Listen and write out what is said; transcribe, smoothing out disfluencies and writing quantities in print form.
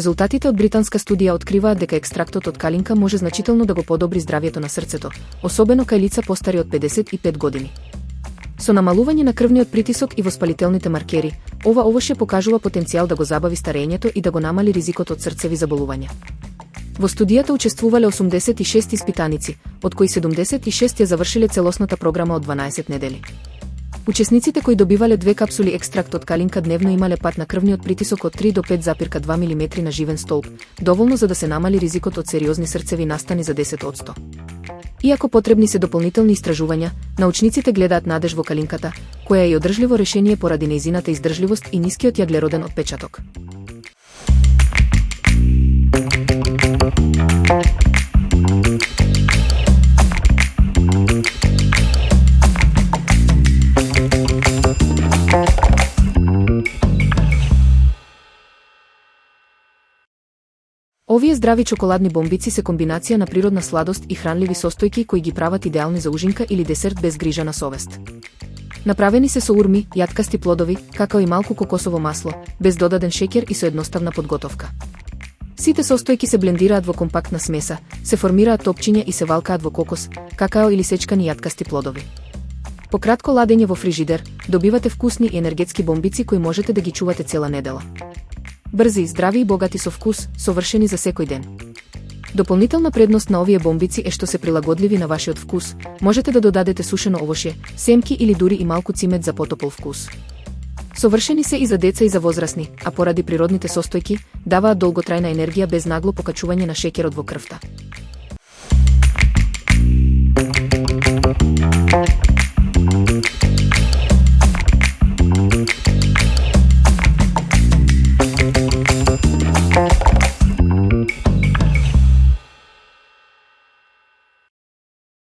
Резултатите од британска студија откриваат дека екстрактот од калинка може значително да го подобри здравјето на срцето, особено кај лица постари од 55 години. Со намалување на крвниот притисок и воспалителните маркери, ова овошје покажува потенцијал да го забави старењето и да го намали ризикот од срцеви заболувања. Во студијата учествувале 86 испитаници, од кои 76 ја завршиле целосната програма од 12 недели. Учесниците кои добивале 2 капсули екстракт од калинка дневно имале пат на крвниот притисок од 3 до 5,2 мм на живен столб, доволно за да се намали ризикот од сериозни срцеви настани за 10%. Иако потребни се дополнителни истражувања, научниците гледаат надеж во калинката, која е и одржливо решение поради нејзината издржливост и нискиот јаглероден отпечаток. Овие здрави чоколадни бомбици се комбинација на природна сладост и хранливи состојки кои ги прават идеални за ужинка или десерт без грижа на совест. Направени се со урми, јаткасти плодови, какао и малку кокосово масло, без додаден шеќер и со едноставна подготовка. Сите состојки се блендираат во компактна смеса, се формираат топчиња и се валкаат во кокос, какао или сечкани јаткасти плодови. По кратко ладење во фрижидер, добивате вкусни и енергетски бомбици кои можете да ги чувате цела недела. Брзи, здрави и богати со вкус, совршени за секој ден. Дополнителна предност на овие бомбици е што се прилагодливи на вашиот вкус, можете да додадете сушено овошје, семки или дури и малку цимет за потопол вкус. Совршени се и за деца и за возрасни, а поради природните состојки, даваат долготрајна енергија без нагло покачување на шеќерот во крвта.